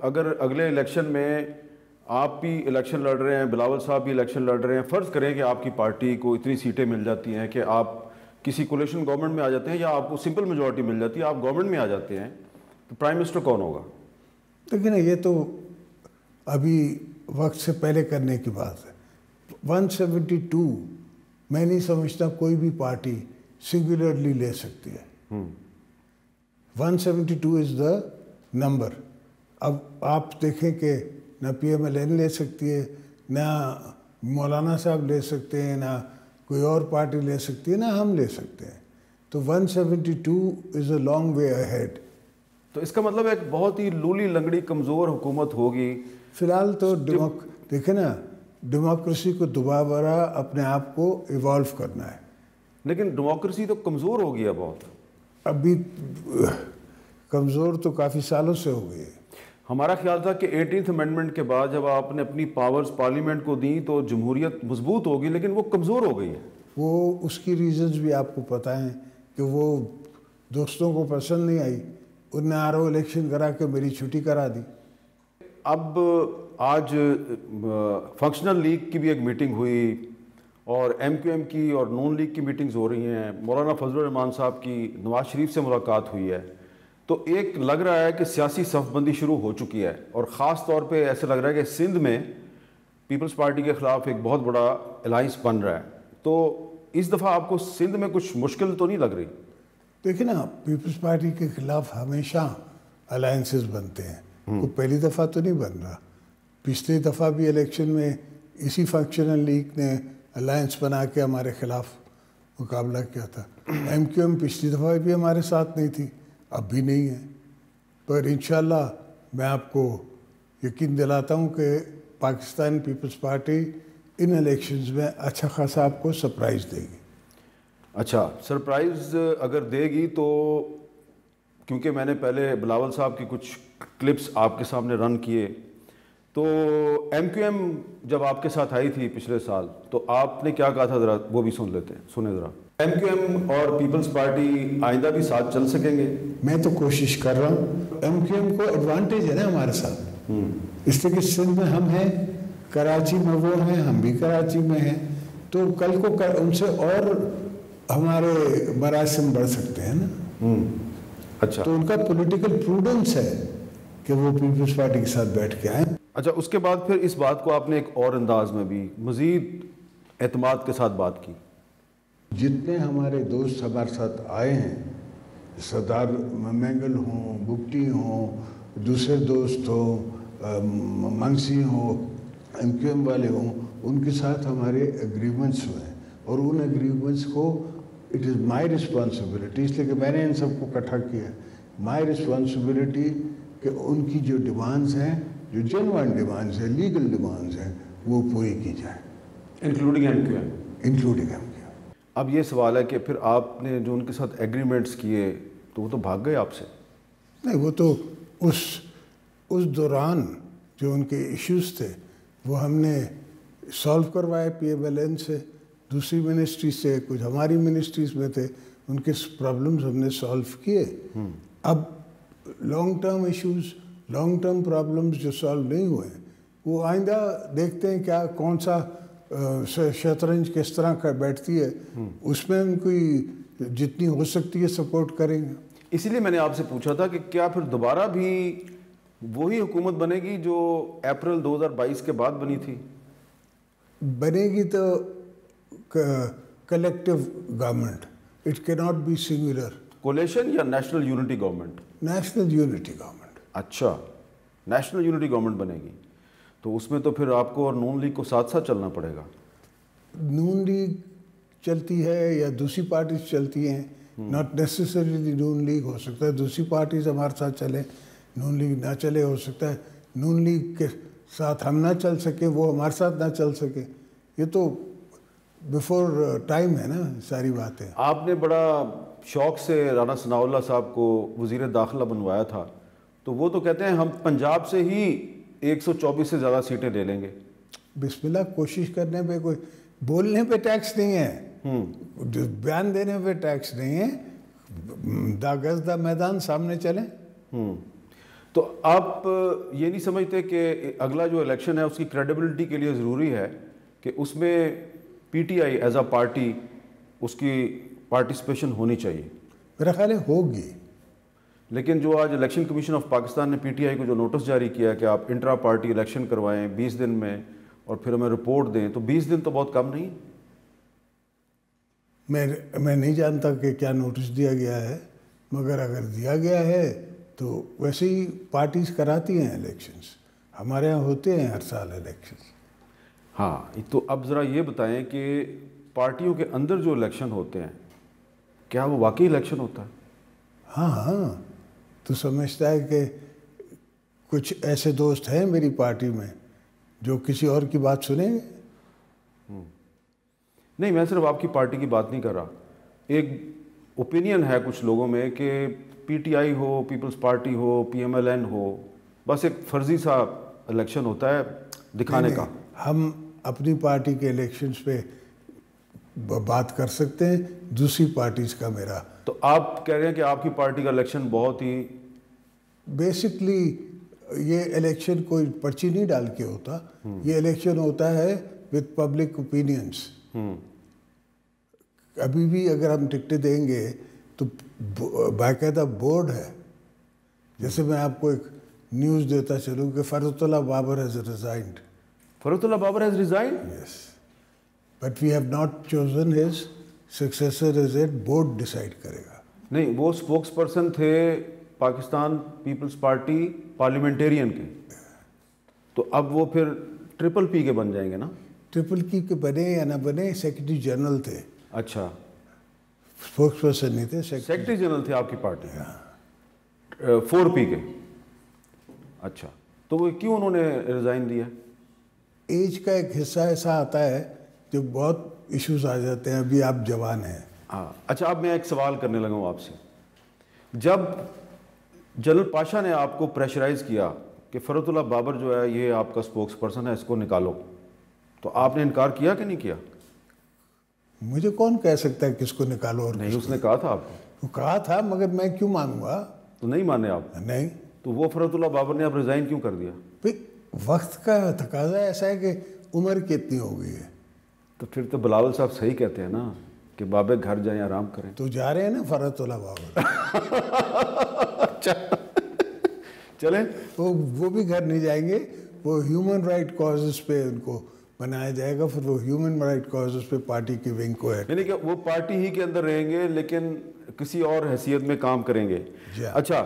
اگر اگلے الیکشن میں آپ بھی الیکشن لڑ رہے ہیں، بلاول صاحب بھی الیکشن لڑ رہے ہیں، فرض کریں کہ آپ کی پارٹی کو اتنی سیٹیں مل جاتی ہیں کہ آپ کسی کولیشن گورنمنٹ میں آ جاتے ہیں یا آپ کو سمپل میجورٹی مل جاتی ہے، آپ گورنمنٹ میں آ جاتے ہیں، تو پرائم منسٹر کون ہوگا؟ لیکن یہ تو ابھی وقت سے پہلے کرنے کی بات ہے۔ 172 میں نہیں سمجھتا کوئی بھی پارٹی سنگولرلی لے سکتی ہے۔ 172 از دا نمبر۔ اب آپ دیکھیں کہ نہ پی ایم ایل این لے سکتی ہے، نہ مولانا صاحب لے سکتے ہیں، نہ کوئی اور پارٹی لے سکتی ہے، نہ ہم لے سکتے ہیں۔ تو 172 از اے لانگ وے اہیڈ۔ تو اس کا مطلب ایک بہت ہی لولی لنگڑی کمزور حکومت ہوگی۔ فی الحال تو دیکھیں نا، ڈیموکریسی کو دوبارہ اپنے آپ کو ایوالو کرنا ہے۔ لیکن ڈیموکریسی تو کمزور ہو گیا بہت۔ ابھی کمزور تو کافی سالوں سے ہو گئی ہے۔ ہمارا خیال تھا کہ 18th امینڈمنٹ کے بعد جب آپ نے اپنی پاورز پارلیمنٹ کو دیں تو جمہوریت مضبوط ہوگی، لیکن وہ کمزور ہو گئی ہے۔ وہ اس کی ریزنز بھی آپ کو پتہ ہیں کہ وہ دوستوں کو پسند نہیں آئی، انہوں نے آر او الیکشن کرا کے میری چھٹی کرا دی۔ اب آج فنکشنل لیگ کی بھی ایک میٹنگ ہوئی اور ایم کیو ایم کی اور نون لیگ کی میٹنگز ہو رہی ہیں، مولانا فضل الرحمان صاحب کی نواز شریف سے ملاقات ہوئی ہے، تو ایک لگ رہا ہے کہ سیاسی صف بندی شروع ہو چکی ہے، اور خاص طور پہ ایسے لگ رہا ہے کہ سندھ میں پیپلز پارٹی کے خلاف ایک بہت بڑا الائنس بن رہا ہے۔ تو اس دفعہ آپ کو سندھ میں کچھ مشکل تو نہیں لگ رہی؟ دیکھیں نا، پیپلز پارٹی کے خلاف ہمیشہ الائنسز بنتے ہیں، وہ پہلی دفعہ تو نہیں بن رہا۔ پچھلی دفعہ بھی الیکشن میں اسی فنکشنل لیگ نے الائنس بنا کے ہمارے خلاف مقابلہ کیا تھا۔ ایم کیو ایم پچھلی دفعہ بھی ہمارے ساتھ نہیں تھی، اب بھی نہیں ہے، پر انشاءاللہ میں آپ کو یقین دلاتا ہوں کہ پاکستان پیپلز پارٹی ان الیکشنز میں اچھا خاصا آپ کو سرپرائز دے گی۔ اچھا، سرپرائز اگر دے گی تو، کیونکہ میں نے پہلے بلاول صاحب کی کچھ کلپس آپ کے سامنے رن کیے، تو ایم کیو ایم جب آپ کے ساتھ آئی تھی پچھلے سال تو آپ نے کیا کہا تھا، ذرا وہ بھی سن لیتے ہیں، سنیں ذرا۔ ایم کیو ایم اور پیپلز پارٹی آئندہ بھی ساتھ چل سکیں گے؟ میں تو کوشش کر رہا ہوں۔ ایم کیو ایم کو ایڈوانٹیج ہے نا ہمارے ساتھ، اس لیے کہ سندھ میں ہم ہیں، کراچی میں وہ ہیں، ہم بھی کراچی میں ہیں، تو کل کو ان سے اور ہمارے مراسم بڑھ سکتے ہیں نا۔ اچھا، تو ان کا پولیٹیکل پروڈنس ہے کہ وہ پیپلز پارٹی کے ساتھ بیٹھ کے آئیں۔ اچھا، اس کے بعد پھر اس بات کو آپ نے ایک اور انداز میں بھی مزید اعتماد کے ساتھ بات کی۔ جتنے ہمارے دوست ہمارے ساتھ آئے ہیں، سردار مینگل ہوں، بگٹی ہوں، دوسرے دوست ہوں، منسی ہوں، ایم کیو ایم والے ہوں، ان کے ساتھ ہمارے ایگریمنٹس ہوئے ہیں، اور ان ایگریمنٹس کو اٹ از مائی رسپانسبلٹی، اس لیے کہ میں نے ان سب کو اکٹھا کیا ہے، مائی رسپانسبلٹی کہ ان کی جو ڈیمانڈز ہیں، جو جینوائن ڈیمانڈز ہیں، لیگل ڈیمانڈز ہیں، وہ پوری کی جائیں، including M Q M. Including M Q M. اب یہ سوال ہے کہ پھر آپ نے جو ان کے ساتھ ایگریمنٹس کیے تو وہ تو بھاگ گئے آپ سے؟ نہیں، وہ تو اس دوران جو ان کے ایشوز تھے وہ ہم نے سالو کروائے پی ایم ایل این سے، دوسری منسٹری سے، کچھ ہماری منسٹریز میں تھے، ان کے پرابلمز ہم نے سالو کیے۔ اب long term issues, long term problems جو سالو نہیں ہوئے ہیں، وہ آئندہ دیکھتے ہیں کیا کون سا شطرنج کس طرح کا بیٹھتی ہے، اس میں ان کی جتنی ہو سکتی ہے سپورٹ کریں گے۔ اسی لیے میں نے آپ سے پوچھا تھا کہ کیا پھر دوبارہ بھی وہی حکومت بنے گی جو اپریل 2022 کے بعد بنی تھی؟ بنے گی تو کلیکٹیو گورنمنٹ، اٹ کی ناٹ بی سنگولر۔ کولیشن یا national unity government? National unity government. اچھا، نیشنل یونٹی گورنمنٹ بنے گی، تو اس میں تو پھر آپ کو اور نون لیگ کو ساتھ ساتھ چلنا پڑے گا۔ نون لیگ چلتی ہے یا دوسری پارٹیز چلتی ہیں، ناٹ نیسیسریلی نون لیگ، ہو سکتا ہے دوسری پارٹیز ہمارے ساتھ چلیں، نون لیگ نہ چلے، ہو سکتا ہے نون لیگ کے ساتھ ہم نہ چل سکیں، وہ ہمارے ساتھ نہ چل سکے، یہ تو بیفور ٹائم ہے نا ساری باتیں۔ آپ نے بڑا شوق سے رانا ثناء اللہ صاحب کو وزیر داخلہ بنوایا تھا، تو وہ تو کہتے ہیں ہم پنجاب سے ہی 124 سے زیادہ سیٹیں لے لیں گے۔ بسم اللہ، کوشش کرنے پہ کوئی، بولنے پہ ٹیکس نہیں ہے، بیان دینے پہ ٹیکس نہیں ہے، دا گز دا میدان، سامنے چلیں۔ تو آپ یہ نہیں سمجھتے کہ اگلا جو الیکشن ہے اس کی کریڈیبلٹی کے لیے ضروری ہے کہ اس میں P T I is a party اس کی پارٹیسپیشن ہونی چاہیے؟ میرا خیال ہے ہوگی. لیکن جو آج الیکشن کمیشن آف پاکستان نے پی ٹی آئی کو جو نوٹس جاری کیا کہ آپ انٹرا پارٹی الیکشن کروائیں 20 دن میں اور پھر ہمیں رپورٹ دیں، تو 20 دن تو بہت کم نہیں؟ میں نہیں جانتا کہ کیا نوٹس دیا گیا ہے، مگر اگر دیا گیا ہے تو ویسے ہی پارٹیز کراتی ہیں الیکشنز، ہمارے ہاں ہوتے ہیں ہر سال الیکشنز. ہاں، تو اب ذرا یہ بتائیں کہ پارٹیوں کے اندر جو الیکشن ہوتے ہیں کیا وہ واقعی الیکشن ہوتا ہے؟ ہاں تو سمجھتا ہے کہ کچھ ایسے دوست ہیں میری پارٹی میں جو کسی اور کی بات سنیں گے؟ نہیں، میں صرف آپ کی پارٹی کی بات نہیں کر رہا. ایک اوپینین ہے کچھ لوگوں میں کہ پی ٹی آئی ہو، پیپلز پارٹی ہو، پی ایم ایل این ہو، بس ایک فرضی سا الیکشن ہوتا ہے دکھانے کا. ہم اپنی پارٹی کے الیکشنز پہ بات کر سکتے ہیں، دوسری پارٹیز کا میرا. تو آپ کہہ رہے ہیں کہ آپ کی پارٹی کا الیکشن بہت ہی بیسکلی یہ الیکشن کوئی پرچی نہیں ڈال کے ہوتا، یہ الیکشن ہوتا ہے وتھ پبلک اوپینینس. ابھی بھی اگر ہم ٹکٹیں دیں گے تو باقاعدہ بورڈ ہے. جیسے میں آپ کو ایک نیوز دیتا چلوں کہ Farhat Ullah Babar has resigned. Farhat Ullah Babar has resigned? Yes, but we have not chosen his successor as yet, board decide کرے گا. نہیں، وہ اسپوکس پرسن تھے پاکستان پیپلز پارٹی پارلیمنٹیرین کے، تو اب وہ پھر ٹرپل پی کے بن جائیں گے نا؟ ٹرپل کی کے بنے یا نہ بنے، سیکرٹری جنرل تھے. اچھا، اسپوکس پرسن نہیں تھے، سیکرٹری جنرل تھے آپ کی پارٹی 4 پی کے. اچھا، تو وہ کیوں انہوں نے ریزائن دیا؟ ایج کا ایک حصہ ایسا آتا ہے جو بہت ایشوز آ جاتے ہیں. ابھی آپ جوان ہیں. ہاں، اچھا، اب میں ایک سوال کرنے لگا ہوں آپ سے. جب جنرل پاشا نے آپ کو پریشرائز کیا کہ فرحت اللہ بابر جو ہے یہ آپ کا اسپوکس پرسن ہے، اس کو نکالو، تو آپ نے انکار کیا کہ نہیں کیا؟ مجھے کون کہہ سکتا ہے کس کو نکالو اور نہیں، اس نے کہا تھا آپ کو. وہ کہا تھا، مگر میں کیوں مانوں گا؟ تو نہیں مانے آپ؟ نہیں. تو وہ فرحت اللہ بابر نے آپ ریزائن کیوں کر دیا؟ وقت کا تقاضا ایسا ہے کہ عمر کتنی ہو گئی ہے. تو پھر تو بلاول صاحب صحیح کہتے ہیں نا کہ بابے گھر جائیں آرام کریں. تو جا رہے ہیں نا فرحت اللہ بابر. اچھا، چلیں. وہ بھی گھر نہیں جائیں گے، وہ ہیومن رائٹ کازز پہ ان کو بنایا جائے گا. پھر وہ ہیومن رائٹ کازز پہ پارٹی کی ونگ کو ہے، یعنی کہ وہ پارٹی ہی کے اندر رہیں گے لیکن کسی اور حیثیت میں کام کریں گے. اچھا.